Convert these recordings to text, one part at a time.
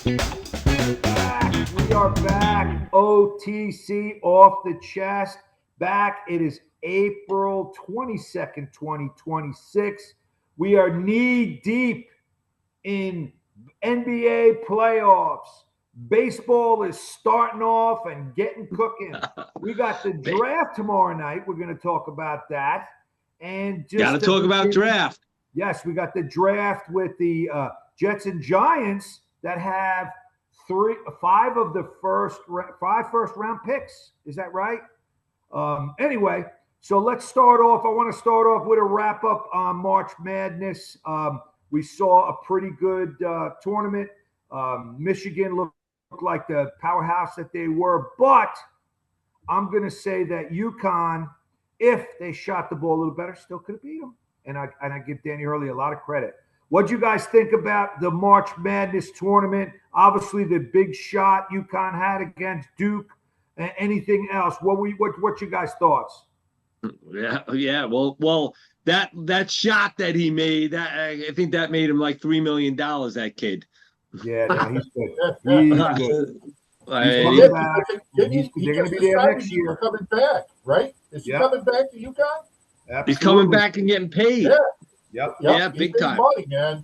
We are back. OTC off the chest. Back. It is April 22nd, 2026. We are knee deep in NBA playoffs. Baseball is starting off and getting cooking. We got the draft tomorrow night. We're going to talk about that. And just got to talk about draft. Yes, we got the draft with the Jets and Giants that have five first round picks. Is that right? Anyway, so let's start off. I want to start off with a wrap up on March Madness. We saw a pretty good tournament. Michigan looked like the powerhouse that they were, but I'm going to say that UConn, if they shot the ball a little better, still could have beat them. And I give Danny Hurley a lot of credit. What do you guys think about the March Madness tournament? Obviously, the big shot UConn had against Duke. Anything else? What's your guys' thoughts? Yeah. Well, that shot that he made, I think that made him like $3 million. That kid. Yeah, no, he's good. He's good. They're going to be there next year. Coming back, right? Is he coming back to UConn? Absolutely. He's coming back and getting paid. Yeah. Yeah, big time. Money, man.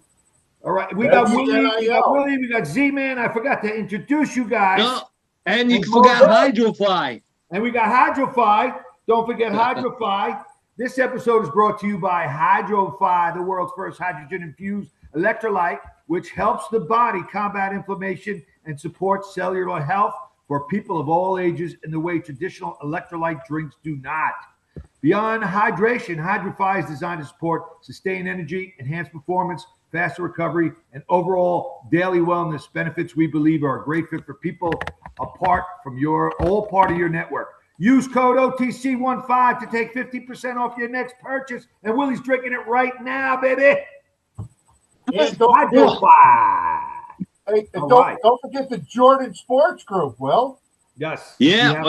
All right, we got Willie, we got Z-Man. I forgot to introduce you guys. No, and you forgot Hydrofy. And we got Hydrofy. Don't forget Hydrofy. This episode is brought to you by Hydrofy, the world's first hydrogen-infused electrolyte, which helps the body combat inflammation and supports cellular health for people of all ages in the way traditional electrolyte drinks do not. Beyond hydration, Hydrofy is designed to support sustained energy, enhanced performance, faster recovery, and overall daily wellness benefits we believe are a great fit for people apart from all part of your network. Use code OTC15 to take 50% off your next purchase. And Willie's drinking it right now, baby. And Hydrofy. Hey, don't forget the Jordan Sports Group, Will. Yes. Yeah,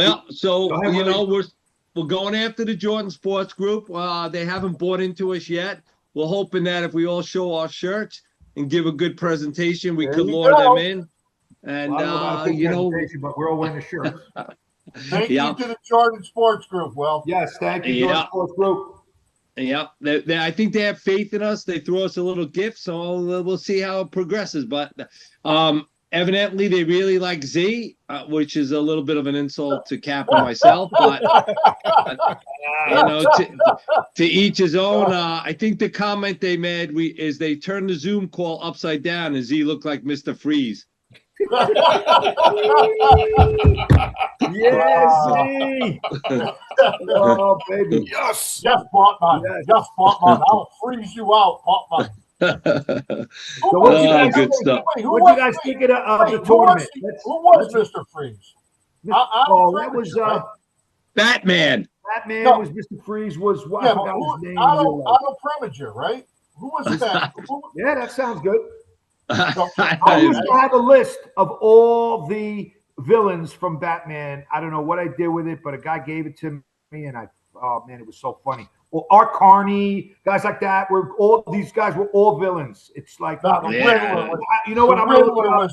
we're going after the Jordan Sports Group. They haven't bought into us yet. We're hoping that if we all show our shirts and give a good presentation, we could lure them in. And but we're all wearing the shirts. Thank you to the Jordan Sports Group, Will. Yes, thank you, Jordan Sports Group. Yeah, I think they have faith in us. They throw us a little gift, so we'll see how it progresses. But evidently, they really like Z, which is a little bit of an insult to Cap and myself. But to each his own. I think the comment they made is they turned the Zoom call upside down, and Z looked like Mr. Freeze. Yes, oh baby, yes, Botman. I'll freeze you out, Botman. So what you guys good stuff. What you guys think of the tournament? Who was Mr. Freeze? That was Batman. Batman was Mr. Freeze. Was what? Yeah, his name. Otto Preminger, right? Who was that? Yeah, that sounds good. I used to have a list of all the villains from Batman. I don't know what I did with it, but a guy gave it to me, and it was so funny. Well, Art Carney, guys like that. These guys were all villains. It's like, you know what? I'm gonna look it up.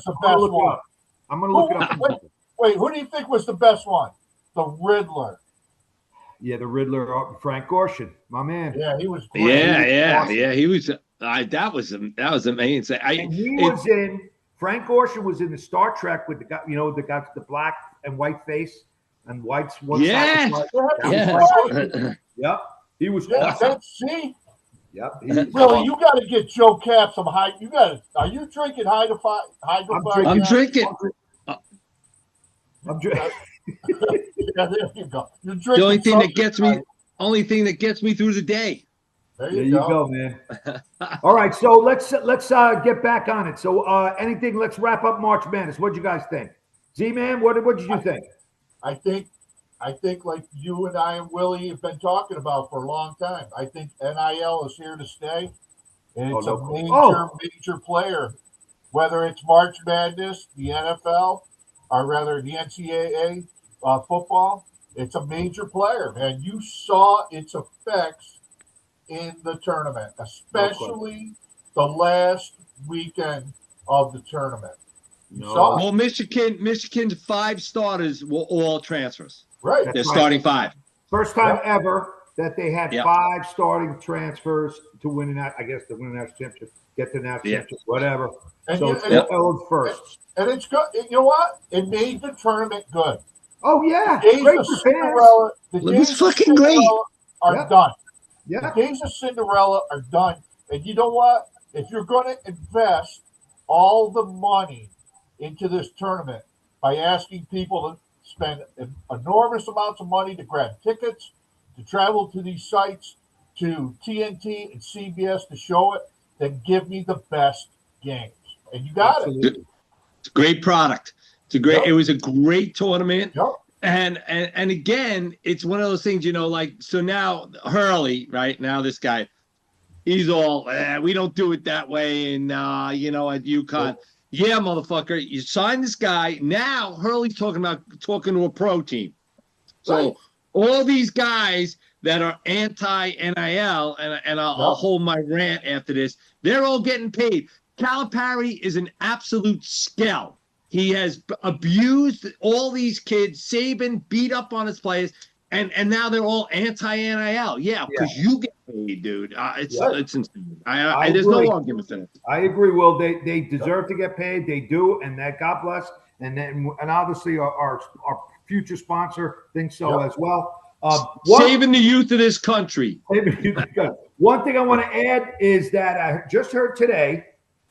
I'm gonna look it up. Wait, who do you think was the best one? The Riddler. Yeah, the Riddler, Frank Gorshin, my man. Yeah, he was great. Yeah, he was. That was amazing. Frank Gorshin was in the Star Trek with the guy, the guy with the black and white face and white's one side. Yep, he was awesome. See. Yep. Really, you got to get Joe Cap some high. Are you drinking Hydrofy? I'm drinking. I'm drinking. Yeah, there you go. The only thing that gets me through the day. There you go, man. All right, so let's get back on it. So let's wrap up March Madness. What did you guys think? Z-Man, what did you think? I think like you and I and Willie have been talking about for a long time. I think NIL is here to stay, and it's a major player. Whether it's March Madness, the NFL, or rather the NCAA football, it's a major player, and you saw its effects in the tournament, especially the last weekend of the tournament. You saw it. Well, Michigan's 5 starters were all transfers. Right. They're starting 5. First time ever that they had Yep. 5 starting transfers to win that. I guess to win a national championship, get the national championship, whatever. And so you- it's and- Ellen's first. And it's good. You know what? It made the tournament good. Oh yeah, The days great of for fans. Cinderella. The It was days of fucking great. Cinderella are Yep. done. The Yeah, days of Cinderella are done. And you know what? If you're going to invest all the money into this tournament by asking people to spend enormous amounts of money to grab tickets, to travel to these sites, to TNT and CBS to show it, then give me the best games. And you got it. It's a great product. Yep. It was a great tournament. Yep. And again, it's one of those things, like, so now Hurley, right now, this guy, he's all, we don't do it that way. And, at UConn, yeah, motherfucker, you sign this guy. Now Hurley's talking to a pro team. So Right. all these guys that are anti-NIL, and I'll hold my rant after this, they're all getting paid. Calipari is an absolute scale. He has abused all these kids. Saban beat up on his players, and now they're all anti-NIL. Yeah, because you get paid, dude. It's insane. There's no argument in it. I agree, Will. They deserve to get paid. They do, and that God bless. And obviously our future sponsor thinks so as well. Saving the youth of this country. One thing I want to add is that I just heard today,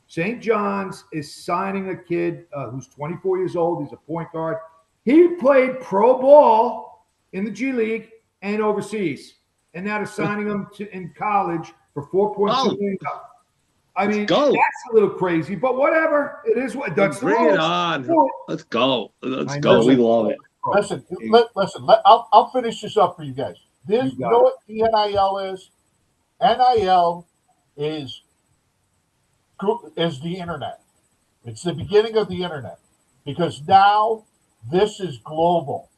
St. John's is signing a kid who's 24 years old. He's a point guard. He played pro ball in the G League and overseas, and now they're signing him in college for $4.2 million. I mean, that's a little crazy, but whatever. It is what that's. Bring it on. Let's go. Let's go. We love it. Listen. I'll finish this up for you guys. You know what the NIL is? NIL is the internet. It's the beginning of the internet because now this is global.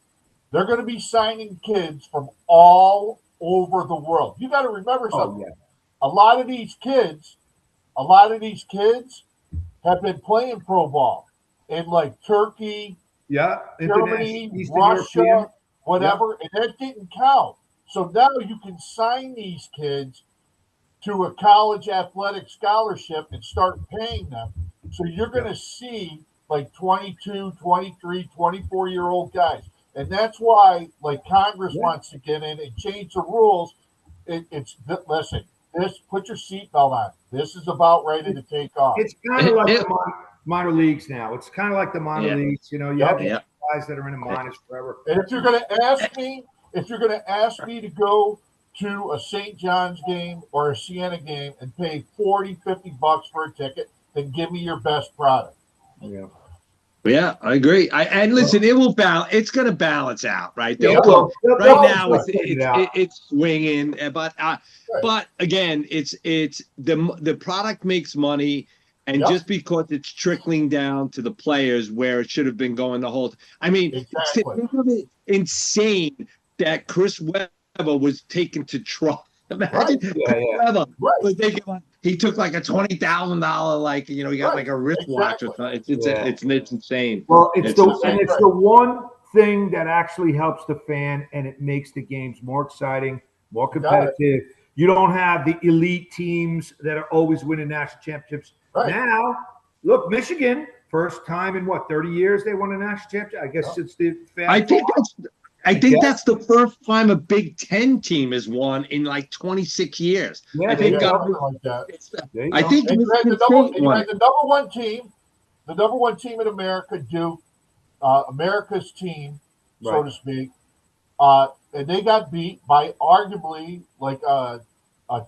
They're going to be signing kids from all over the world. You got to remember something. A lot of these kids have been playing pro ball in like Turkey, Germany, Russia, whatever, and that didn't count. So now you can sign these kids to a college athletic scholarship and start paying them. So you're going to see like 22, 23, 24-year-old guys. And that's why like Congress wants to get in and change the rules. Listen, put your seatbelt on. This is about ready to take off. It's kind of like the minor leagues now. It's kind of like the minor leagues. You have guys that are in the minors forever. And if you're going to ask me to go to a St. John's game or a Siena game and pay $40-$50 for a ticket, then give me your best product. Yeah, I agree. And listen, it will balance. It's going to balance out, right? Right now, it's swinging, but again, it's the product makes money, and just because it's trickling down to the players where it should have been going the whole. I mean, think of it insane that Chris Webber was taken to trial. Imagine Webber was taken. He took like a $20,000, he got like a wristwatch or something. It's insane. Well, it's the one thing that actually helps the fan, and it makes the games more exciting, more competitive. You don't have the elite teams that are always winning national championships. Right. Now, look, Michigan, first time in 30 years they won a national championship. I guess it's the. I think that's the first time a Big Ten team has won in like 26 years. Yeah, I think something like that. I think you had the number one team, in America, Duke, America's team, so to speak, and they got beat by arguably like a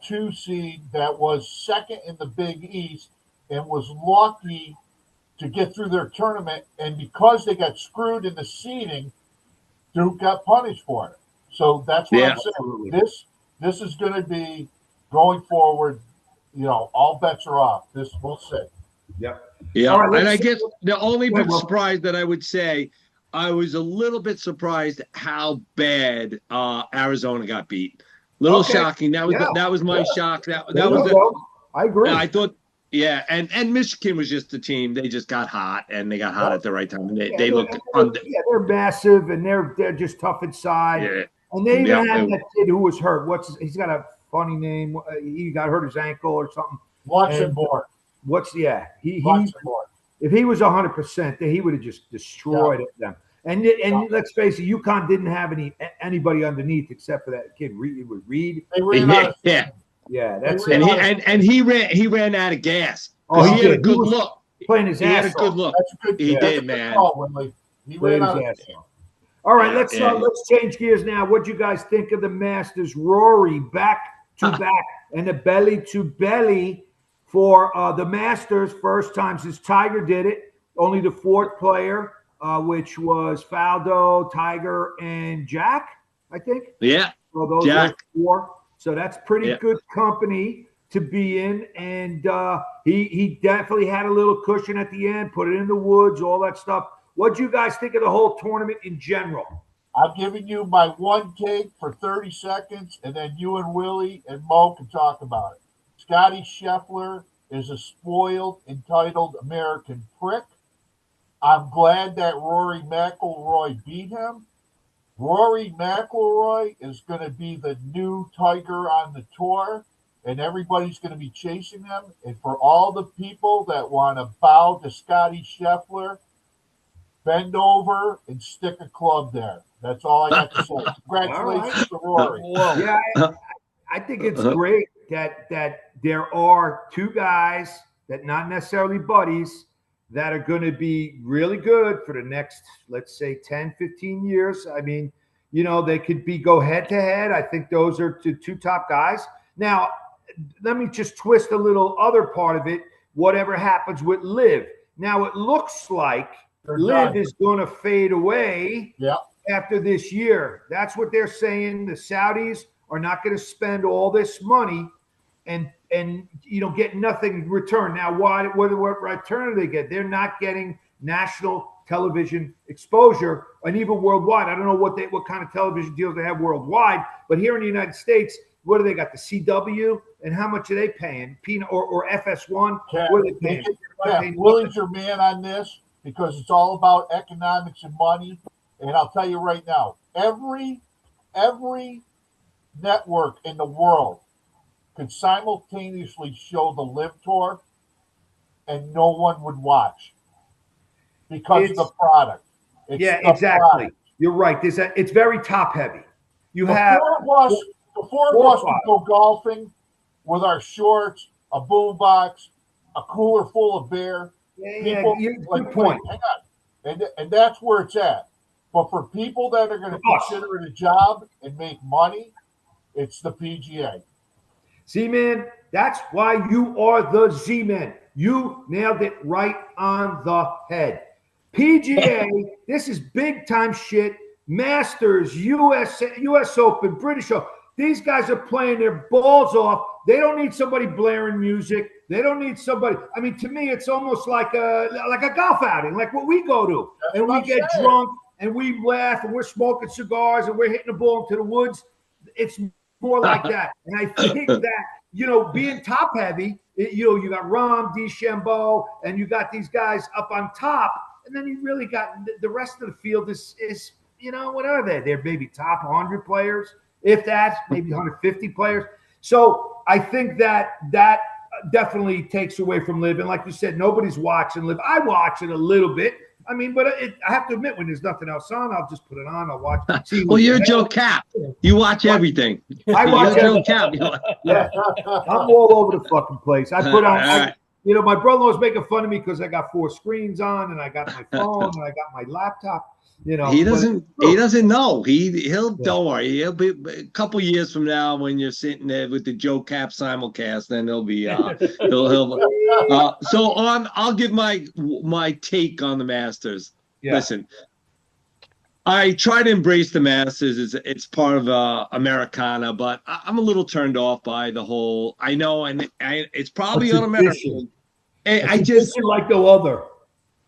2 seed that was second in the Big East and was lucky to get through their tournament, and because they got screwed in the seeding, Duke got punished for it. So that's what I'm saying. Absolutely. This is going to be going forward. All bets are off. We'll see. Yep. Yeah. Right, and I guess the only big surprise that I would say, I was a little bit surprised how bad Arizona got beat. Shocking. That was my shock. That was. I agree. I thought Yeah, and Michigan was just the team. They just got hot, and they got hot at the right time. And they look they're massive, and they're just tough inside. Yeah. And they even had that kid who was hurt. He's got a funny name. He got hurt his ankle or something. Luxembourg. If he was 100%, he would have just destroyed them. And let's face it, UConn didn't have anybody underneath except for that kid Reed. Yeah, that's it. And he ran out of gas. Oh, he had a good look. Playing his ass off. He had a good look. He did, man. He ran his ass off. All right, let's change gears now. What do you guys think of the Masters? Rory back to back and the belly to belly for the Masters. First time since Tiger did it. Only the fourth player, which was Faldo, Tiger, and Jack, I think. Yeah. So those are four. So that's pretty good company to be in. And he definitely had a little cushion at the end, put it in the woods, all that stuff. What do you guys think of the whole tournament in general? I'm giving you my one take for 30 seconds, and then you and Willie and Mo can talk about it. Scotty Scheffler is a spoiled, entitled American prick. I'm glad that Rory McIlroy beat him. Rory McIlroy is going to be the new Tiger on the tour, and everybody's going to be chasing him. And for all the people that want to bow to Scotty Scheffler, bend over and stick a club there. That's all I got to say. Congratulations to Rory. Yeah, I think it's great that there are two guys that not necessarily buddies that are going to be really good for the next, let's say, 10, 15 years. I mean, they could go head to head. I think those are two top guys. Now, let me just twist a little other part of it. Whatever happens with Liv. Now, it looks like Liv is going to fade away after this year. That's what they're saying. The Saudis are not going to spend all this money and get nothing in return. Now, what return do they get? They're not getting national television exposure and even worldwide. I don't know what kind of television deals they have worldwide, but here in the United States, what do they got? The CW, and how much are they paying? Or FS1? What are they paying? Willie's your man on this, because it's all about economics and money. And I'll tell you right now, every network in the world could simultaneously show the Live Tour, and no one would watch because of the product. Exactly. Product. You're right. It's very top heavy. The four of us would go golfing with our shorts, a boombox, a cooler full of beer. Good point. Hang on. And that's where it's at. But for people that are going to consider it a job and make money, it's the PGA. Z-Man, that's why you are the Z-Man. You nailed it right on the head. PGA, this is big time shit. Masters, US Open, British Open. These guys are playing their balls off. They don't need somebody blaring music. They don't need somebody. I mean, to me, it's almost like a golf outing, like what we go to. And we get drunk and we laugh and we're smoking cigars and we're hitting the ball into the woods. It's more like that. And I think that, being top heavy, you got Rahm, DeChambeau, and you got these guys up on top. And then you really got the rest of the field is what are they? They're maybe top 100 players, if that, maybe 150 players. So I think that definitely takes away from Live. And like you said, nobody's watching Live. I watch it a little bit. I mean, but I have to admit, when there's nothing else on, I'll just put it on. I'll watch. Well, you're Joe Cap. You watch everything. I watch Joe Cap. Yeah, I'm all over the fucking place. I put on. My brother was making fun of me because I got 4 screens on, and I got my phone, and I got my laptop. He doesn't know. Don't worry. He'll be a couple years from now when you're sitting there with the Joe Cap simulcast, then he'll be I'll give my take on the Masters. Yeah. Listen, I try to embrace the Masters. It's part of Americana, but I'm a little turned off by the whole. I know, and it's probably un-American. I just like no other.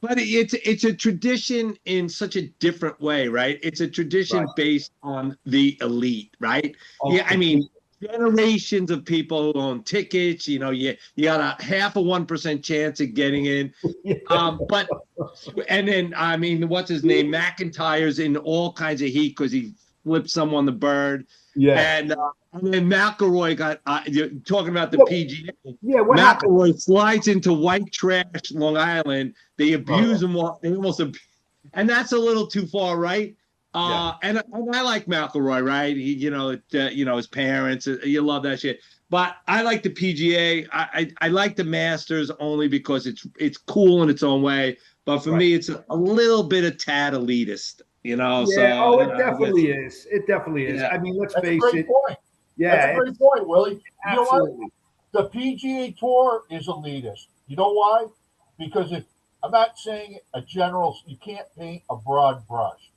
But it's a tradition in such a different way, right? It's a tradition based on the elite, right? Okay. Yeah, I mean, generations of people who own tickets. You know, you got a 0.5% chance of getting in. But and then I mean, what's his name? McIntyre's in all kinds of heat because he flipped someone the bird. Yeah. And then McElroy got you're talking about the PGA. Yeah, what McElroy happened? slides into white trash, Long Island. They abuse him. They almost and that's a little too far, right? And I like McElroy, right? He, you know, his parents. You love that shit. But I like the PGA. I like the Masters only because it's cool in its own way. But for me, it's a little bit of tad elitist, you know. Yeah. So It definitely is. It definitely is. Yeah. I mean, let's That's face a great it. point. Yeah, That's a great point, Willie. Absolutely. You know what? The PGA Tour is elitist. You know why? Because if I'm not saying a general, you can't paint a broad brush,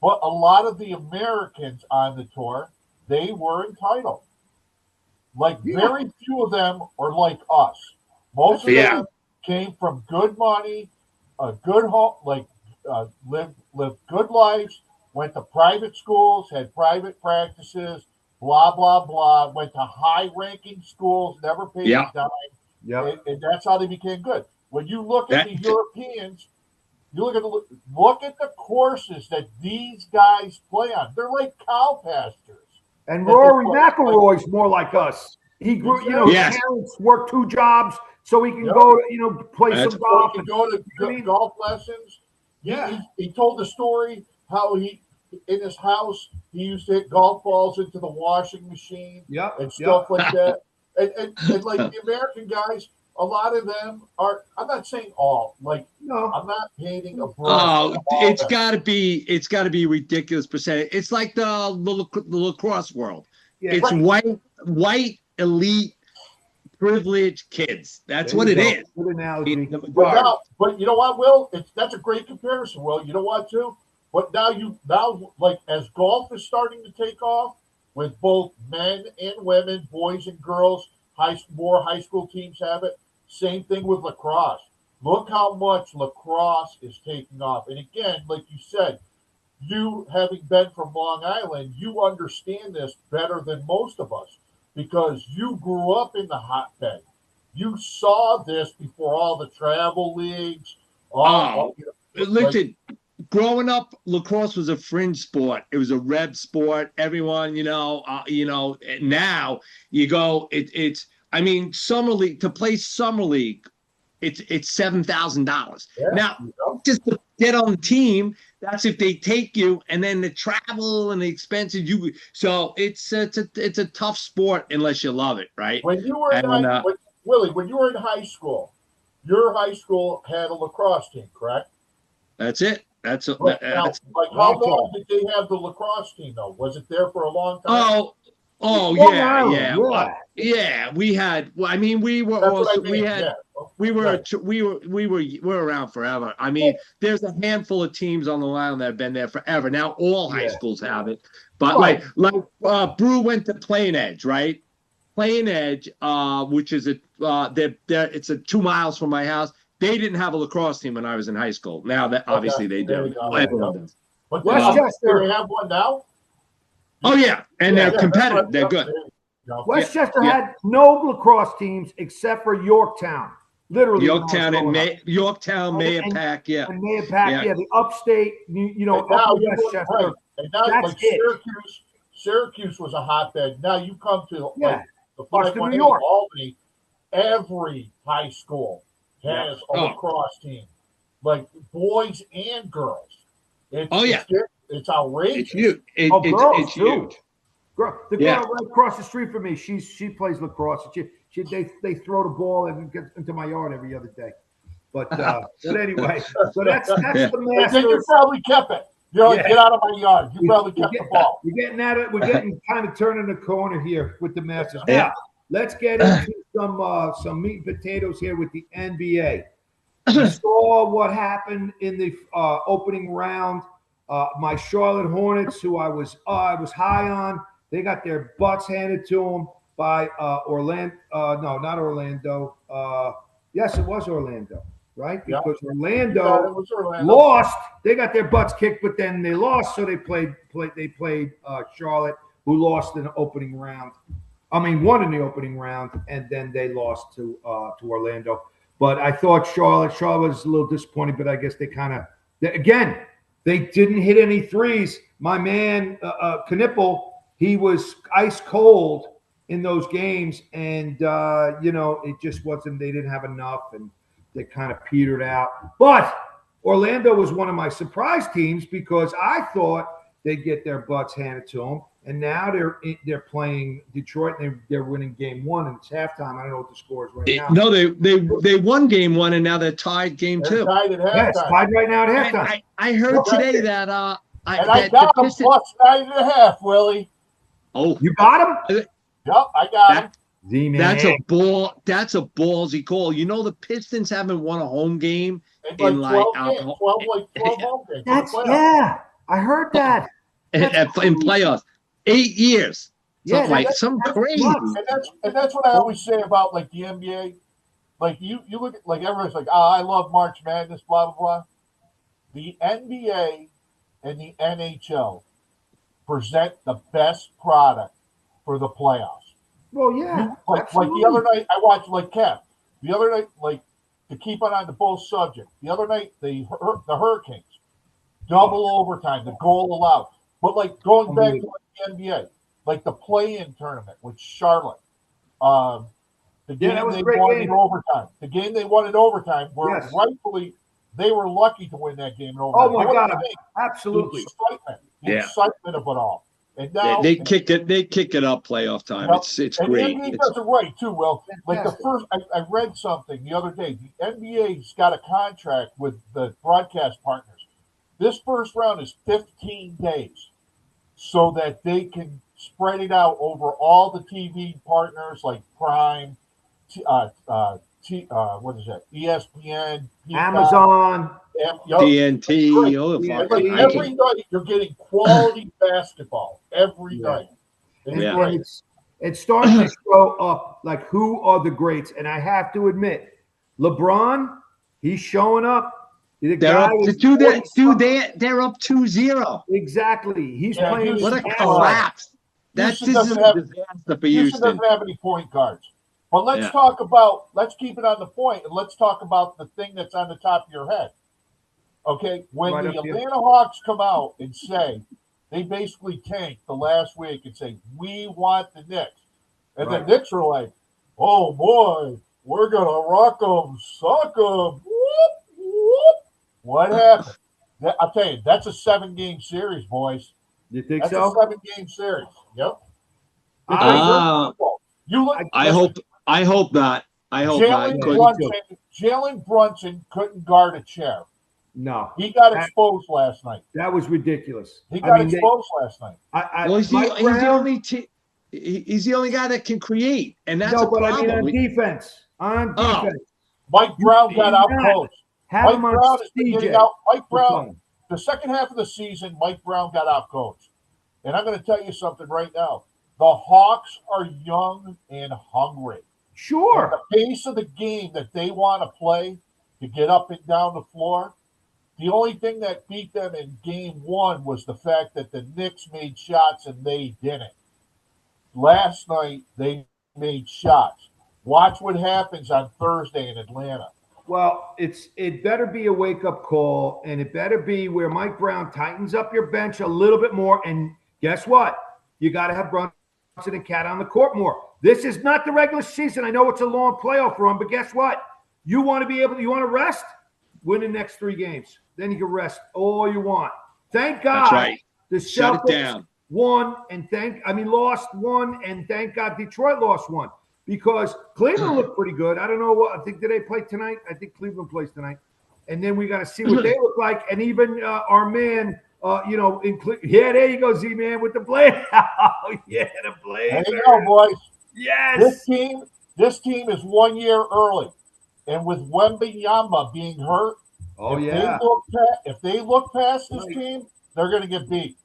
but a lot of the Americans on the tour, they were entitled. Like very few of them are like us. Most of them came from good money, a good home, lived good lives, went to private schools, had private practices, blah blah blah. Went to high-ranking schools, never paid a dime. Yeah. And that's how they became good. When you look at the Europeans, you look at the courses that these guys play on. They're like cow pastures. And Rory McIlroy's more like us. He grew, you know, his parents worked 2 jobs so he can go, you know, play some golf. He can go to golf lessons. Yeah. He told the story how he, in his house, he used to hit golf balls into the washing machine and stuff like that. And like the American guys, a lot of them are, I'm not saying all, like, I'm not painting a brush. It's got to be a ridiculous percentage. It's like the lacrosse world. It's white elite privileged kids. That's what it is. Good analogy. But you know what, Will? That's a great comparison, Will. You know what, too? But now, like, as golf is starting to take off with both men and women, boys and girls, more high school teams have it. Same thing with lacrosse. Look how much lacrosse is taking off. And again, like you said, you having been from Long Island, you understand this better than most of us because you grew up in the hotbed. You saw this before all the travel leagues. Listen, growing up, lacrosse was a fringe sport. It was a reb sport. Everyone, now you go. I mean, summer league, to play summer league, it's $7,000. Now, just to get on the team, that's if they take you, and then the travel and the expenses. So it's a tough sport unless you love it, right? When you were Willie, when you were in high school, your high school had a lacrosse team, correct? That's it. How long did they have the lacrosse team though? Was it there for a long time? Yeah. We had. Well, I mean, we were also. We had. We were around forever. I mean, there's a handful of teams on the island that have been there forever. Now all high schools have it, but like Brew went to Plain Edge, right? Plain Edge, which is it's 2 miles from my house. They didn't have a lacrosse team when I was in high school. Now that obviously they do. But Westchester, they have one now. Oh yeah, and they're competitive. They're good. Westchester had no lacrosse teams except for Yorktown. Literally, Yorktown and Mayapack, and Mayapack, the upstate, upper Westchester. And now, like Syracuse was a hotbed. Now you come to the 518 Albany. Every high school has a lacrosse team, like boys and girls. It's outrageous. It's huge. The girl right across the street from me, she plays lacrosse. They throw the ball and get into my yard every other day. But anyway, so that's the Masters. You probably kept it. Get out of my yard. You probably kept the ball. We're getting at it. We're getting kind of turning the corner here with the Masters. Now, let's get into some meat and potatoes here with the NBA. We saw what happened in the opening round. My Charlotte Hornets, who I was high on, they got their butts handed to them by Orlando. No, not Orlando. Yes, it was Orlando, right? Because Orlando lost. They got their butts kicked, but then they lost, so they played Charlotte, who lost in the opening round. I mean, won in the opening round, and then they lost to Orlando. But I thought Charlotte was a little disappointing, but I guess they kind of again they didn't hit any threes. My man Knipple, he was ice cold in those games, and it just wasn't. They didn't have enough, and they kind of petered out. But Orlando was one of my surprise teams because I thought they'd get their butts handed to them. And now they're playing Detroit, and they're winning game one, and it's halftime. I don't know what the score is right now. No, they won game one, and now they're tied game two. Tied at halftime. Yes, tied right now at halftime. I heard today that I got them plus 9.5, Willie. Oh, you got them? Yep, I got him. Z-Man. That's a ballsy call. You know the Pistons haven't won a home game in like 12 home games. Yeah, I heard that. in playoffs. 8 years. Something crazy. And that's what I always say about like the NBA. Like you look at like everyone's like, I love March Madness, blah blah blah. The NBA and the NHL present the best product for the playoffs. Well, yeah. Like the other night, I watched like Kev. The other night, like to keep on the both subject. The other night, the Hurricanes, double overtime, the goal allowed. But like going back to the NBA, like the play-in tournament with Charlotte, the game they won in overtime. The game they won in overtime, where rightfully they were lucky to win that game in overtime. Oh my God! Absolutely, the excitement of it all. And now they kick it up playoff time. It's great. And the NBA does it right too. Well, like the first, I read something the other day. The NBA's got a contract with the broadcast partners. This first round is 15 days, so that they can spread it out over all the TV partners like Prime, what is that? ESPN, Amazon, TNT. Every night you're getting quality basketball. Every night. It's starting to show up like who are the greats, and I have to admit, LeBron, he's showing up. They're up 2-0. Exactly. He's playing. What a collapse. This is a disaster for Houston. Doesn't have any point guards. But let's keep it on the point, and let's talk about the thing that's on the top of your head. Okay? When the Atlanta Hawks come out and say, they basically tanked the last week and say, we want the Knicks. And the Knicks are like, oh boy, we're going to rock them, suck them. Whoop, whoop. What happened? I'll tell you, that's a 7-game series, boys. You think that's so? That's a 7-game series. Yep. I hope not. Jalen Brunson couldn't guard a chair. No. He got exposed last night. That was ridiculous. He got exposed last night. He's the only guy that can create, and that's a problem. I mean on defense. Mike Brown got outcoached. Mike Brown, the second half of the season, Mike Brown got outcoached. And I'm going to tell you something right now. The Hawks are young and hungry. Sure. And the pace of the game that they want to play to get up and down the floor, the only thing that beat them in game one was the fact that the Knicks made shots and they didn't. Last night, they made shots. Watch what happens on Thursday in Atlanta. Well, it better be a wake-up call, and it better be where Mike Brown tightens up your bench a little bit more. And guess what? You got to have Brunson and Cat on the court more. This is not the regular season. I know it's a long playoff run, but guess what? You want to rest? Win the next 3 games. Then you can rest all you want. Thank God. That's right. The Shut Celtics it down. lost one, and thank God Detroit lost one. Because Cleveland looked pretty good. I don't know what. I think did they play tonight? I think Cleveland plays tonight. And then we got to see what they look like. And even our man, there you go, Z-Man, with the Blazer. Oh, yeah, the Blazer. There you go, boys. Yes. This team is 1 year early. And with Wembanyama being hurt, if they look past this team, they're going to get beat.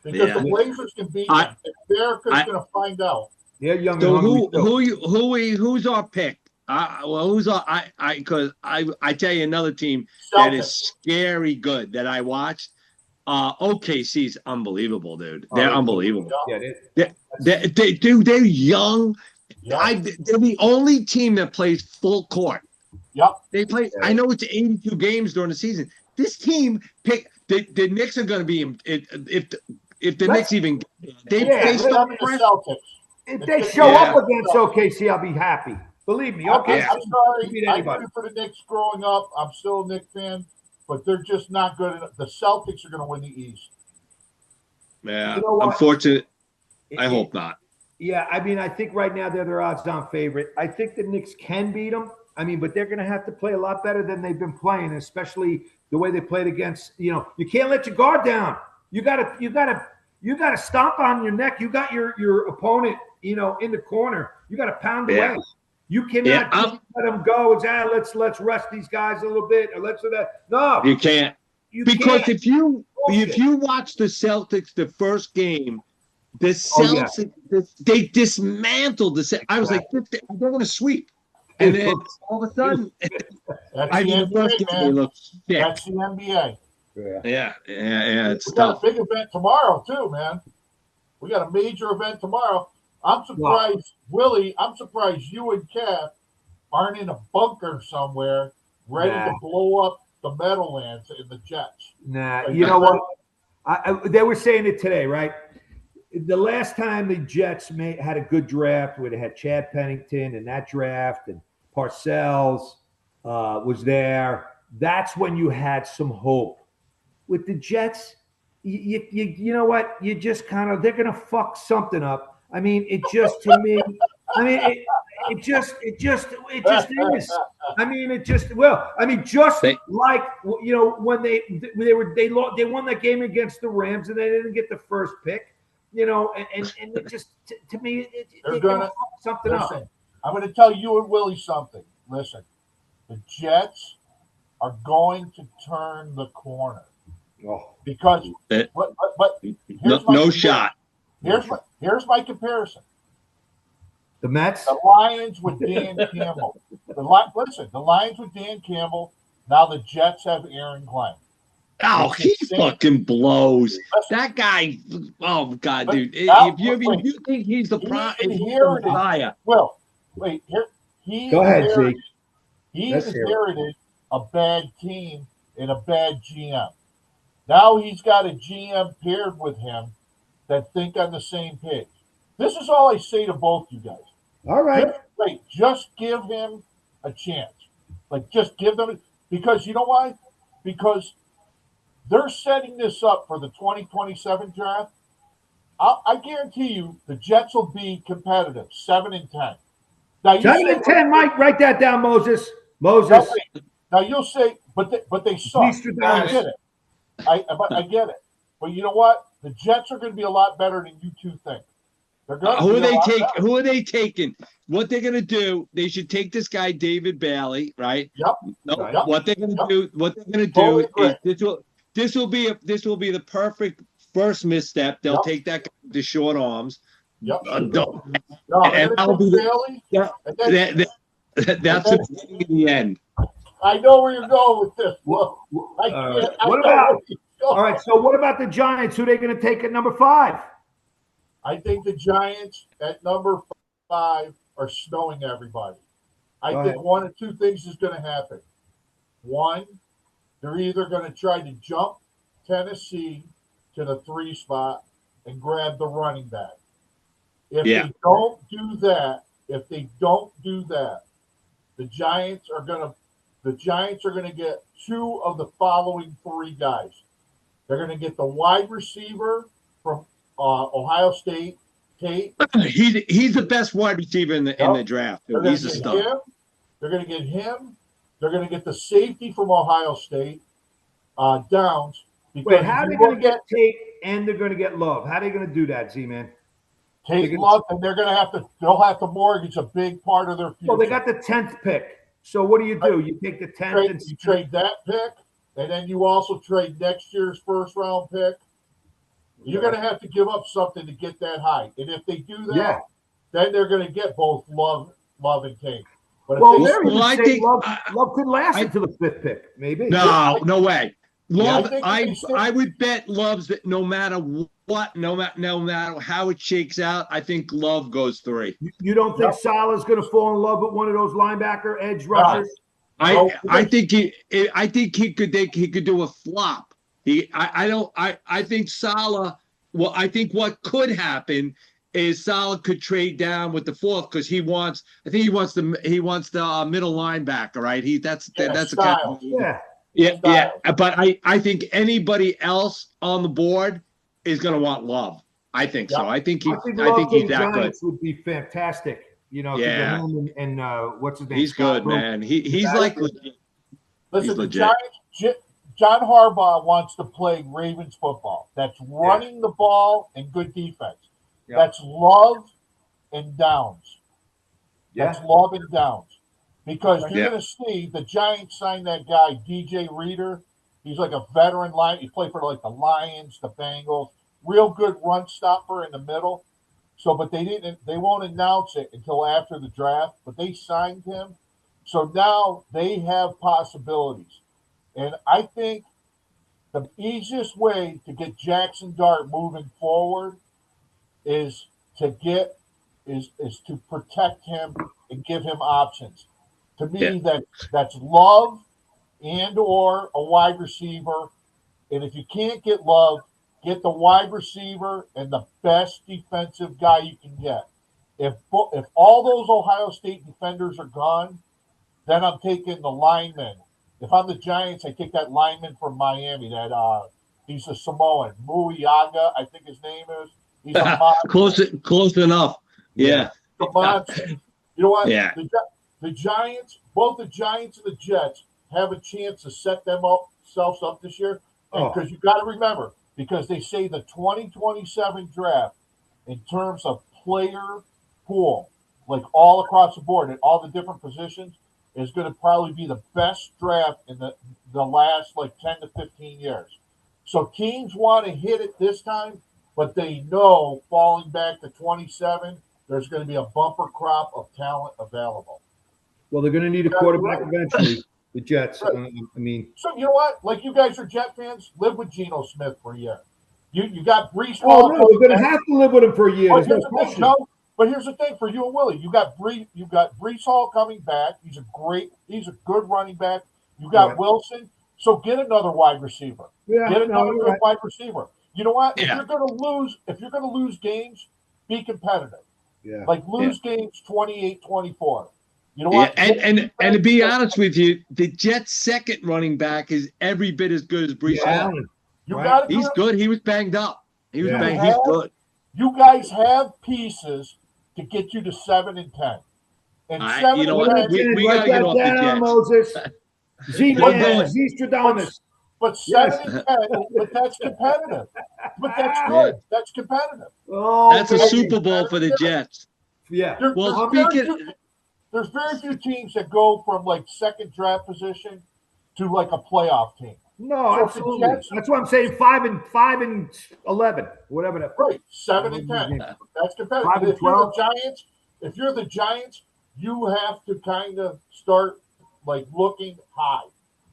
Because the Blazers can beat them. They're going to find out. They're young. So who's our pick? Because I tell you another team that is scary good that I watched. OKC's unbelievable, dude. They're unbelievable. Yeah. They're young. Yep. They're the only team that plays full court. Yep. They play. I know it's 82 games during the season. This team the Knicks are going to be if the Knicks even they stop the Celtics. If they show up against OKC, I'll be happy. Believe me. Okay. I'm sorry. I rooted for the Knicks growing up. I'm still a Knicks fan, but they're just not good enough. The Celtics are going to win the East. Yeah, you know unfortunate. I hope not. Yeah, I mean, I think right now they're their odds-on favorite. I think the Knicks can beat them. I mean, but they're going to have to play a lot better than they've been playing, especially the way they played against. You can't let your guard down. You gotta stomp on your neck. You got your opponent, in the corner. You got to pound away. You cannot just let them go. It's let's rest these guys a little bit, or let's do that. No, you can't. Because if you watch the Celtics the first game, the Celtics they dismantled the Celtics. I was like, they're going to sweep, and then all of a sudden, that's the NBA. Yeah, it's we tough. got a big event tomorrow too, man. We got a major event tomorrow. I'm surprised, Willie. I'm surprised you and Kev aren't in a bunker somewhere, ready to blow up the Meadowlands in the Jets. Nah, you know what? They were saying it today, right? The last time the Jets had a good draft, where they had Chad Pennington in that draft, and Parcells was there. That's when you had some hope. With the Jets, you know what? You just they're gonna fuck something up. I mean, it just to me. I mean, it just is. I mean, it just will. I mean, just like when they won that game against the Rams and they didn't get the first pick. And it just to me they're gonna fuck something up. I'm gonna tell you and Willie something. Listen, the Jets are going to turn the corner. Because no shot. Here's my comparison. The Mets, the Lions with Dan Campbell. The Lions with Dan Campbell. Now the Jets have Aaron Glenn. Oh, he fucking blows. That guy. Oh God, dude! If you think he's the Messiah, well, wait here. Go ahead, Zeke. He's inherited a bad team and a bad GM. Now he's got a GM paired with him that think on the same page. This is all I say to both you guys. All right. Just give him a chance. Just give them because you know why? Because they're setting this up for the 2027 draft. I guarantee you the Jets will be competitive, 7-10. Now 7-10, Mike. Write that down, Moses. Now you'll say, but they suck. I get it. I get it. But you know what? The Jets are going to be a lot better than you two think. Who are they taking? What they're going to do? They should take this guy David Bailey, right? Yep. Yep. What they're going to do? What they're going to do is this will be the perfect first misstep. They'll take that guy with the short arms. Yep. And that'll be that's the beginning of the end. I know where you're going with this. All right. So what about the Giants? Who are they going to take at number 5? I think the Giants at number 5 are snowing everybody. I think one of two things is going to happen. One, they're either going to try to jump Tennessee to the 3 spot and grab the running back. If they don't do that, the Giants are going to get 2 of the following 3 guys. They're going to get the wide receiver from Ohio State, Tate. He's the best wide receiver in the draft. He's a star. They're going to get him. They're going to get the safety from Ohio State, Downs. Wait, how are they going to get Tate and they're going to get Love? How are they going to do that, Z-Man? Tate Love, and they'll have to mortgage a big part of their future. Well, they got the 10th pick. So what do? You take the 10th and you trade that pick, and then you also trade next year's first-round pick. You're going to have to give up something to get that high. And if they do that, then they're going to get both Love and Tate. But I think Love could last until the 5th pick, maybe. No way. Love, I I would bet Love's that no matter what, no matter how it shakes out, I think Love goes 3. You don't think Salah's going to fall in love with one of those linebacker edge rushers? I think he could do a flop. I think Salah. Well, I think what could happen is Salah could trade down with the 4th because he wants the middle linebacker, right? That's a kind of, yeah. But I think anybody else on the board is going to want Love. I think so. I think he's that good. Would be fantastic. You know, yeah. And what's his name? He's good, man. He's like legit. Listen, the Giants. John Harbaugh wants to play Ravens football. That's running the ball and good defense. Yeah. That's love and downs. That's love and downs. Because you're going to see the Giants sign that guy, DJ Reader. He's like a veteran line. He played for like the Lions, the Bengals. Real good run stopper in the middle. So, but they won't announce it until after the draft. But they signed him. So now they have possibilities. And I think the easiest way to get Jackson Dart moving forward is to protect him and give him options. To me, that's Love and or a wide receiver. And if you can't get Love, get the wide receiver and the best defensive guy you can get. If all those Ohio State defenders are gone, then I'm taking the lineman. If I'm the Giants, I take that lineman from Miami. He's a Samoan, Muiaga, I think his name is. He's a close enough. Yeah. You know what? Yeah. The Giants, both the Giants and the Jets, have a chance to set themselves up this year. Because you got to remember, because they say the 2027 draft, in terms of player pool, like all across the board at all the different positions, is going to probably be the best draft in the last like 10 to 15 years. So teams want to hit it this time, but they know falling back to 27, there's going to be a bumper crop of talent available. Well, they're going to need a quarterback eventually, the Jets. Right. So you know what? Like you guys are Jet fans, live with Geno Smith for a year. You got Breece Hall. No, we're going to have to live with him for a year. There's no question. But here's the thing for you and Willie. You got Breece Hall coming back. He's a good running back. You got Wilson. So get another wide receiver. Get another good wide receiver. You know what? Yeah. If you're gonna lose games, be competitive. Yeah. Like lose games 28-24. You know what? And to be honest with you, the Jets' second running back is every bit as good as Breece Hall. He's good. He was banged up. He's good. You guys have pieces to get you to 7 and 10. And 7 and 10, we gotta get off the Jets. Moses. Zestradamus. But 7 and 10, but that's competitive. But that's good. That's competitive. That's a Super Bowl for the Jets. Yeah. There's very few teams that go from like second draft position to like a playoff team. No, so absolutely. That's what I'm saying. 5 and 11, whatever that. Right, 7 and 10. That's competitive. If you're the Giants, you have to kind of start like looking high.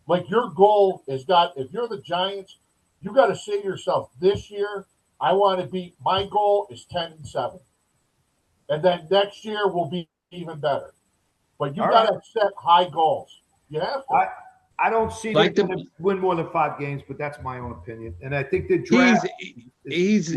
Like your goal is if you're the Giants, you got to say to yourself, this year I want to be. My goal is 10 and 7, and then next year will be even better. But you got to set high goals. You have to. I don't see them going to win more than 5 games, but that's my own opinion. And I think the draft. He's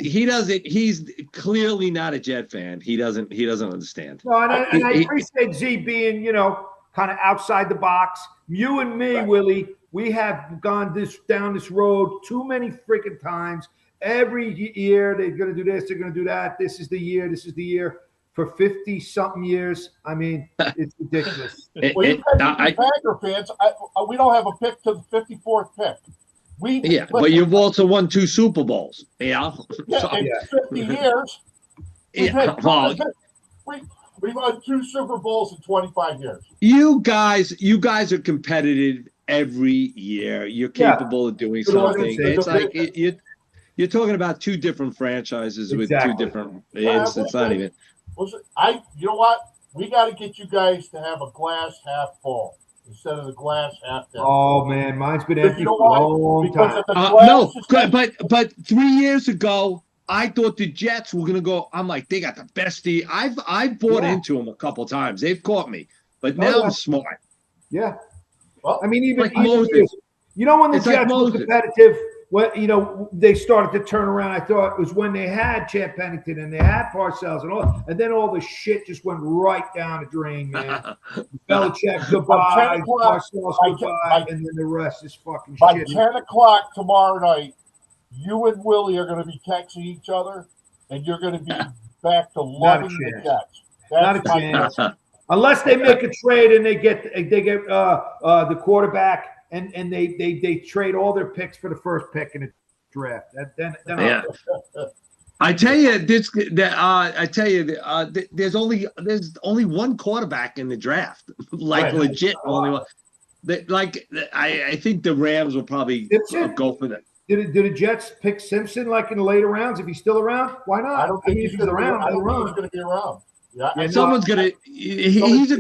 clearly not a Jet fan. He doesn't understand. No, and I appreciate Z being, kind of outside the box. You and me, Willie, we have gone down this road too many freaking times. Every year they're going to do this, they're going to do that. This is the year. For 50-something years, I mean, it's ridiculous. Well, you guys Packer fans, we don't have a pick to the 54th pick. But you've also won 2 Super Bowls. Yeah. In 50 years. We've won 2 Super Bowls in 25 years. You guys are competitive every year. You're capable of doing something. It's like you're talking about 2 different franchises with 2 different. It's not even. You know what? We got to get you guys to have a glass half full. instead of the glass half empty. Oh man, mine's been But empty you know for why? a long Because time. if the glass No, is but 3 years ago, I thought the Jets were gonna go. I'm like, they got the best team. I've bought into them a couple times. They've caught me, but now I'm smart. Yeah. well, I mean, even Like Moses. you know, when the It's like Jets were Moses. competitive, what they started to turn around. I thought it was when they had Champ Pennington and they had Parcells and then all the shit just went right down the drain, man. Belichick goodbye, Parcells goodbye, and then the rest is fucking by shit. 10 o'clock tomorrow night, you and Willie are going to be texting each other, and you're going to be back to loving the Jets. Not a chance. Unless they make a trade and they get the quarterback and they trade all their picks for the first pick in the draft. Then I tell you there's only one quarterback in the draft, like legit only one. I think the Rams will probably go for that. Did the Jets pick Simpson like in the later rounds? If he's still around, why not? I don't think he's around. I don't think he's going to be around. Yeah, someone's gonna. He's a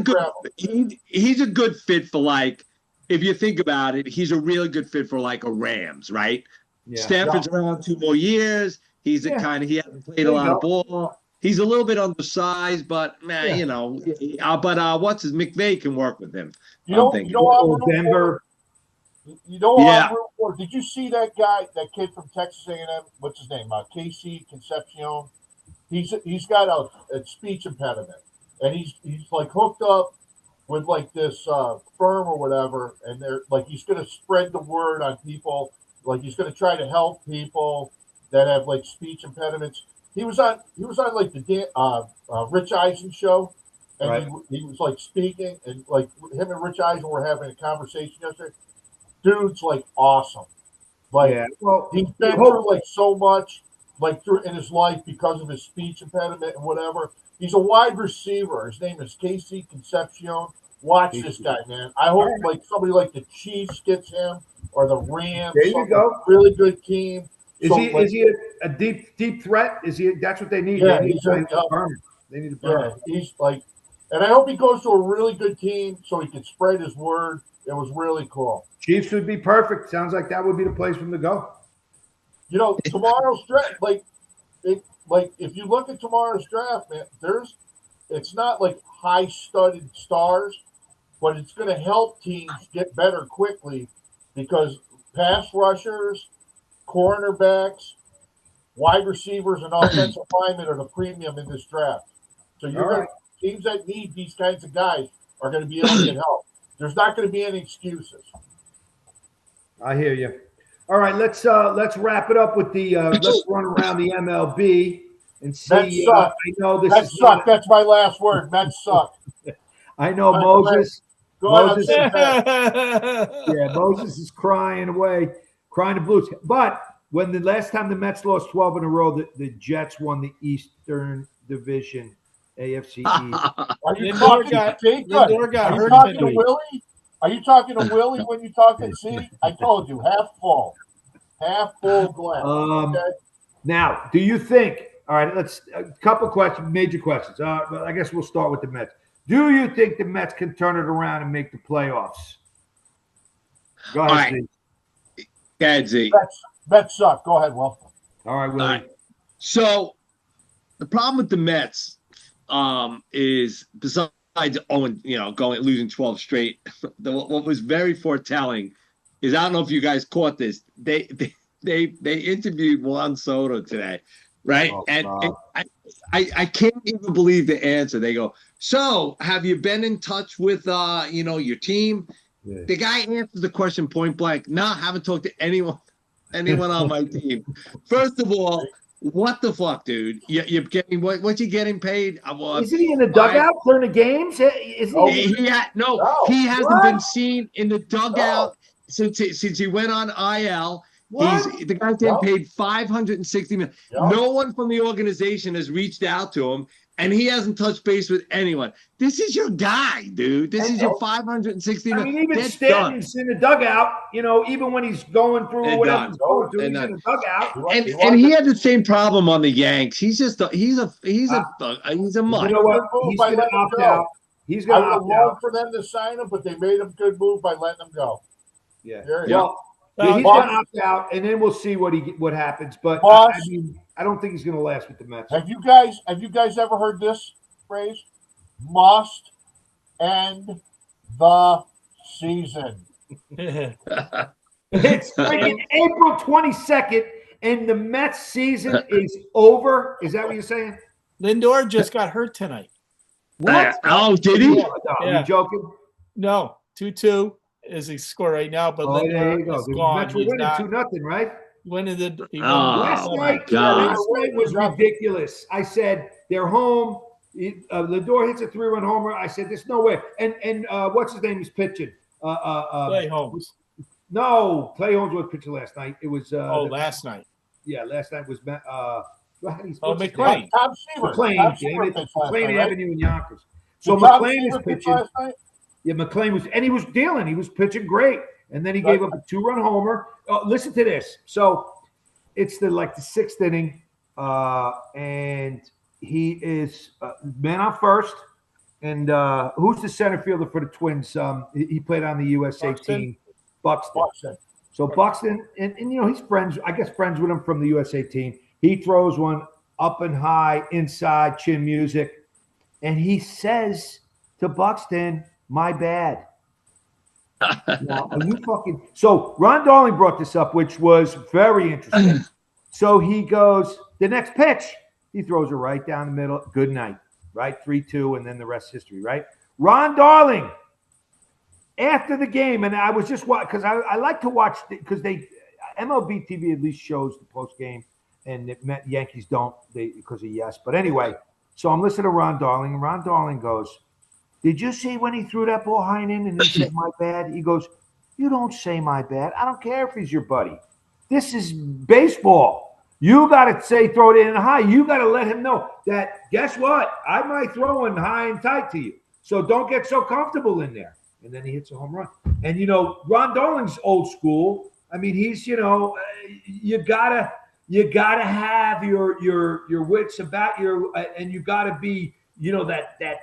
good fit for, like, if you think about it, he's a really good fit for like a Rams, right? Yeah. Stafford's around 2 more years. He's he hasn't played a lot of ball. He's a little bit undersized, but man, what's his McVay can work with him. Denver. I'm rooting for. Did you see that guy, that kid from Texas A&M? What's his name? Casey Concepcion. He's got a speech impediment, and he's like hooked up with like this firm or whatever, and they're like he's going to spread the word on people, like he's going to try to help people that have like speech impediments. He was on like the Rich Eisen show, and he was like speaking, and like him and Rich Eisen were having a conversation yesterday. Dude's like awesome, like he's been through like so much. Like through in his life because of his speech impediment and whatever. He's a wide receiver. His name is Casey Concepcion. Watch this guy, man. I hope like somebody like the Chiefs gets him or the Rams. There you go. Really good team. Is he a deep threat? Is he? That's what they need. Yeah, they need a burner. They need a burner. Yeah, he's like, and I hope he goes to a really good team so he can spread his word. It was really cool. Chiefs would be perfect. Sounds like that would be the place for him to go. Tomorrow's draft, if you look at tomorrow's draft, man, it's not like high-studded stars, but it's going to help teams get better quickly because pass rushers, cornerbacks, wide receivers, and offensive linemen are the premium in this draft. So teams that need these kinds of guys are going to be able to get help. There's not going to be any excuses. I hear you. All right, let's wrap it up with the let's run around the MLB and see. Mets suck. I know this Mets suck. That's my last word. Mets suck. I know Moses. Moses is crying the blues. But when the last time the Mets lost 12 in a row, the Jets won the Eastern Division, AFC East. Are you talking to Willie? Are you talking to Willie when you talk at C? I told you, half full glass. Okay? Now, do you think? All right, let's a couple questions, major questions. Well, I guess we'll start with the Mets. Do you think the Mets can turn it around and make the playoffs? Go ahead, Z. Go ahead, Z. Mets suck. Go ahead, Will. All right, Willie. All right. So the problem with the Mets is besides losing 12 straight. What was very foretelling is, I don't know if you guys caught this. They interviewed Juan Soto today, right? Oh, and I can't even believe the answer. They go, "So have you been in touch with your team?" Yeah. The guy answers the question point blank. No, haven't talked to anyone on my team. First of all, what the fuck, dude? You're getting what you getting paid? Isn't he in the dugout during the games? He hasn't been seen in the dugout since he went on IL. The guy's getting paid $560 million. No one from the organization has reached out to him, and he hasn't touched base with anyone. This is your guy, dude. This is your $560 million. I mean, even Stanton's in the dugout. Even when he's going through whatever he's going through, he's in the dugout. And he had the same problem on the Yanks. He's a mutt. You know what? He's going to opt out. He's going to I would opt have loved out. for them to sign him, but they made him good move by letting him go. Yeah. Yeah. Well, he's going to opt out, and then we'll see what happens. But I mean, I don't think he's going to last with the Mets. Have you guys ever heard this phrase? Must end the season. It's freaking April 22nd, and the Mets season is over. Is that what you're saying? Lindor just got hurt tonight. What? Did he? No, are you joking? No, 2-2 is the score right now, but There you Lindor go. is The gone. Mets were winning 2-0, right? Oh, my God. Last night was ridiculous. I said they're home. Lindor hits a 3-run homer. I said there's no way. And what's his name is pitching? Clay Holmes. No, Clay Holmes was pitching last night. It was last night. Yeah, last night was McClain. Tom Seaver. McClain, damn it. McClain Avenue in Yonkers. So Tom McClain is Seaver pitching. last night? Yeah, McClain was, and he was dealing. He was pitching great, and then he gave up a 2-run homer. Listen to this. So it's the sixth inning, and he is man on first. And who's the center fielder for the Twins? He played on the USA team, Buxton. So Buxton, and he's friends with him from the USA team. He throws one up and high inside, chin music, and he says to Buxton, "My bad." Now, are you fucking? So Ron Darling brought this up, which was very interesting. So he goes, the next pitch, he throws it right down the middle. Good night, right? 3-2, and then the rest is history, right? Ron Darling, after the game, and I was just watching because I like to watch because MLB TV at least shows the post game, and the Yankees don't because of yes. But anyway, so I'm listening to Ron Darling, and Ron Darling goes, "Did you see when he threw that ball high in and he said my bad?" He goes, "You don't say my bad. I don't care if he's your buddy. This is baseball. You got to throw it in high. You got to let him know that, guess what? I might throw one high and tight to you. So don't get so comfortable in there." And then he hits a home run. And, Ron Darling's old school. I mean, he's, you gotta have your wits about you, and you gotta be, that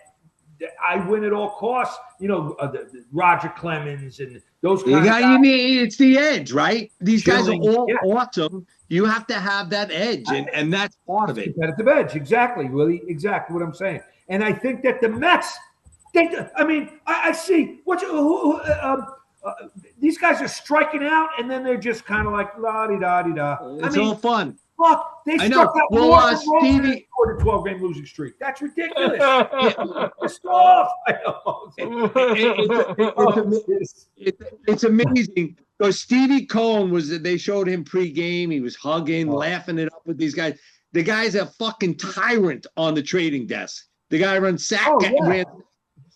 I win at all costs. The Roger Clemens and those kind of guys. It's the edge, right? These guys are all awesome. You have to have that edge, and that's part of it. Competitive edge, exactly, Willie. Exactly what I'm saying. And I think that the Mets. I see these guys are striking out, and then they're just kind of like la-di-da-di-da. It's all fun. Fuck, they struck out more than Stevie for the 12-game losing streak. That's ridiculous. Pissed off. It's amazing. Because Stevie Cohen they showed him pre-game. He was hugging, laughing it up with these guys. The guy's a fucking tyrant on the trading desk. The guy runs sack.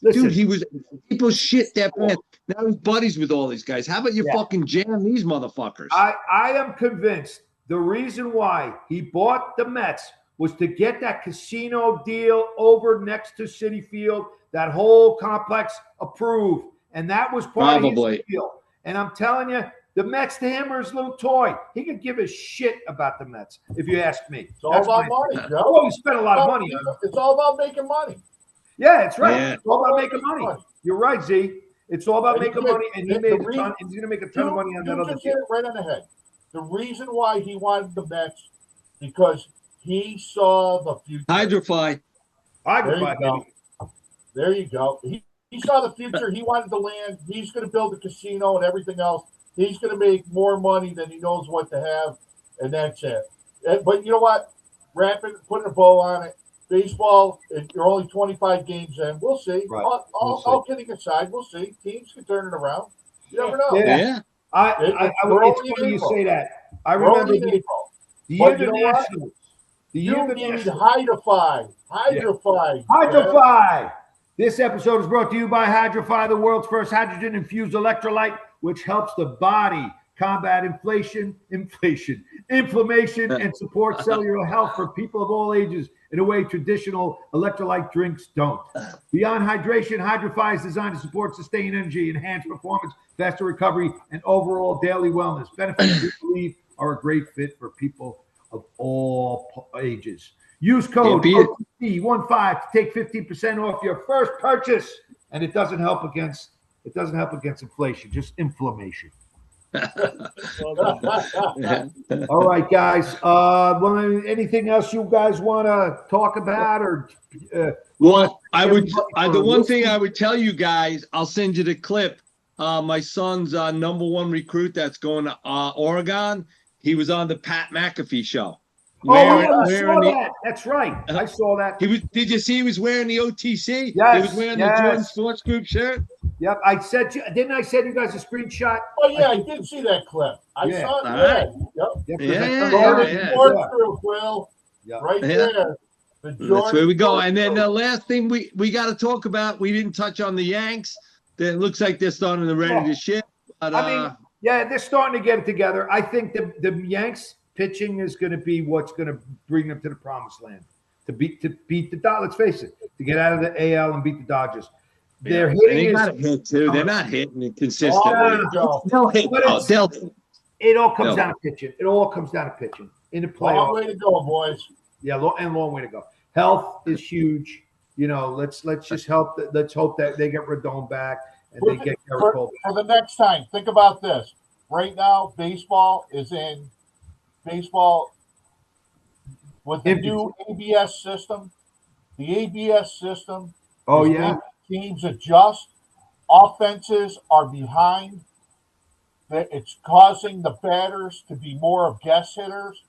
Listen, dude, he was people shit that man. Now he's buddies with all these guys. How about you fucking jam these motherfuckers? I am convinced the reason why he bought the Mets was to get that casino deal over next to Citi Field, that whole complex approved. And that was part of his deal. And I'm telling you, the Mets to him are his little toy. He could give a shit about the Mets, if you ask me. It's all about money, Joe. Oh, he spent a lot of money on it. It's all about making money. Yeah, it's right. Yeah. It's all about making money. You're right, Z. It's all about making money, and he made a ton. He's going to make a ton of money on that other deal. Right on the head. The reason why he wanted the Mets because he saw the future. Hydrofly. There you go. He saw the future. He wanted the land. He's going to build a casino and everything else. He's going to make more money than he knows what to have, and that's it. But you know what? Putting a bow on it. Baseball, you're only 25 games in. We'll see. Right. All kidding aside, we'll see. Teams can turn it around. You never know. Yeah. It's funny you say that. I remember the year the Nationals. You need Hydrofly. Hydrofly. This episode is brought to you by Hydrofly, the world's first hydrogen-infused electrolyte, which helps the body combat inflammation, and support cellular health for people of all ages in a way traditional electrolyte drinks don't. Beyond hydration, Hydrofly is designed to support sustained energy, enhanced performance, faster recovery, and overall daily wellness. Benefits we believe are a great fit for people of all ages. Use code 15 to take 15% off your first purchase, and it doesn't help against inflation, just inflammation. All right, guys. Well, anything else you guys want to talk about, or? Well, the one thing I would tell you guys, I'll send you the clip. My son's number one recruit that's going to Oregon. He was on the Pat McAfee show. I saw that. That's right. I saw that. Did you see he was wearing the OTC? Yes. He was wearing the Jordan Sports Group shirt. Yep. Didn't I send you guys a screenshot? Oh yeah, I did see that clip. I saw it. Right. Yep. Sports Group, Will. Yep. Right there. That's where we go. And then the last thing we got to talk about, we didn't touch on the Yanks. It looks like they're starting to ready to ship. But, they're starting to get it together. I think the Yanks pitching is going to be what's going to bring them to the promised land. To beat the Dodgers. Let's face it, to get out of the AL and beat the Dodgers. They're hitting. They hit too. They're not hitting it consistently. They'll hit. It all comes down to pitching. It all comes down to pitching in the playoffs. Long way to go, boys. Yeah, long way to go. Health is huge. Let's just help. Let's hope that they get Rodon back and they get Garrett Cole back. For the next time, think about this. Right now, baseball with the new ABS system. The ABS system. Oh yeah. Teams adjust. Offenses are behind. It's causing the batters to be more of guess hitters.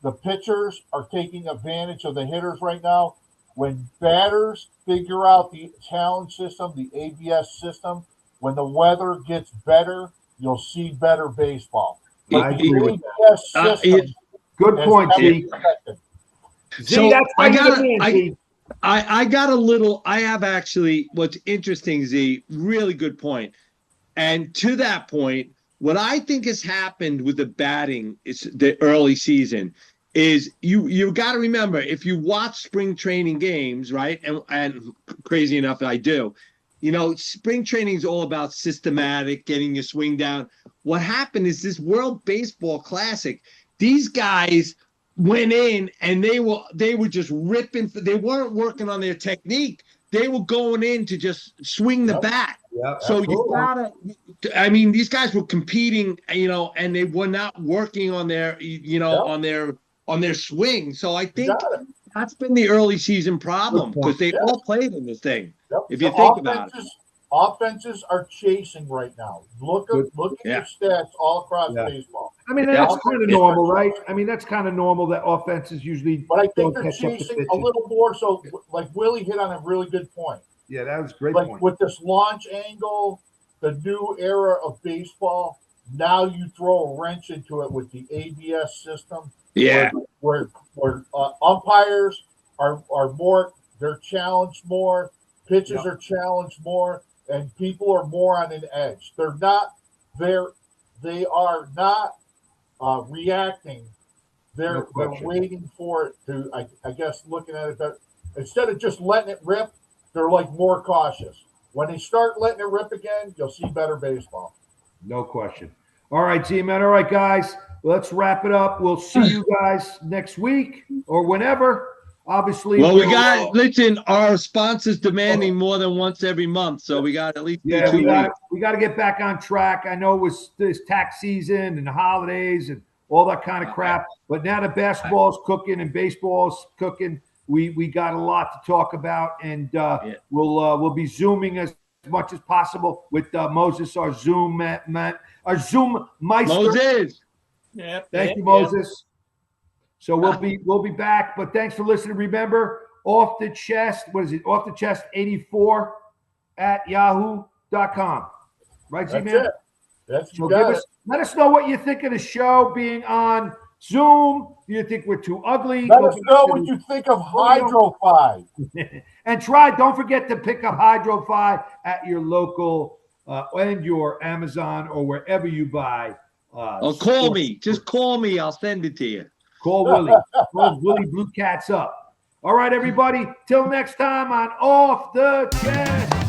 The pitchers are taking advantage of the hitters right now. When batters figure out the challenge system, the ABS system, when the weather gets better, you'll see better baseball. I agree with that. Good point, Z. So I have actually, what's interesting, Z, really good point. And to that point, what I think has happened with the batting is the early season is you got to remember, if you watch spring training games, right? And crazy enough, I do. Spring training is all about systematic, getting your swing down. What happened is this World Baseball Classic, these guys went in and they were just ripping. They weren't working on their technique. They were going in to just swing the bat. Yep, so you gotta. I mean, these guys were competing, and they were not working on their, on their swing. So I think that's been the early season problem because they all played in this thing. Yep. If you think about it. Offenses are chasing right now. Look at your stats all across baseball. I mean, that's kind of normal, right? I mean, that's kind of normal that offenses usually. But I think they're chasing a little more. So, like Willie hit on a really good point. Yeah, that was a great point. With this launch angle, the new era of baseball, now you throw a wrench into it with the ABS system. Yeah. Where umpires are more, they're challenged more, pitches are challenged more, and people are more on an edge. They are not reacting. They're waiting for it to, I guess, looking at it that instead of just letting it rip, they're like more cautious. When they start letting it rip again, you'll see better baseball. No question. All right, Z-Man. All right, guys. Let's wrap it up. We'll see you guys next week or whenever. Obviously. Well, listen, our sponsors demanding more than once every month, so we got at least 2 weeks. We got to get back on track. I know it was this tax season and the holidays and all that kind of crap, but now that basketball's cooking and baseball's cooking, we got a lot to talk about, and we'll be zooming as much as possible with Moses, our Zoom Meister. Moses. Thank you, Moses. So we'll be back, but thanks for listening. Remember, Off the Chest, what is it? Off the Chest 84 at yahoo.com. Right, Z-Man? That's so let us know what you think of the show being on Zoom. Do you think we're too ugly? Let us know what you think of Hydro-Fi. And don't forget to pick up Hydro-Fi at your local and your Amazon or wherever you buy. Call me. Just call me. I'll send it to you. Call Willie. Call Willie Blue Cats up. All right, everybody. Till next time on Off the Chest.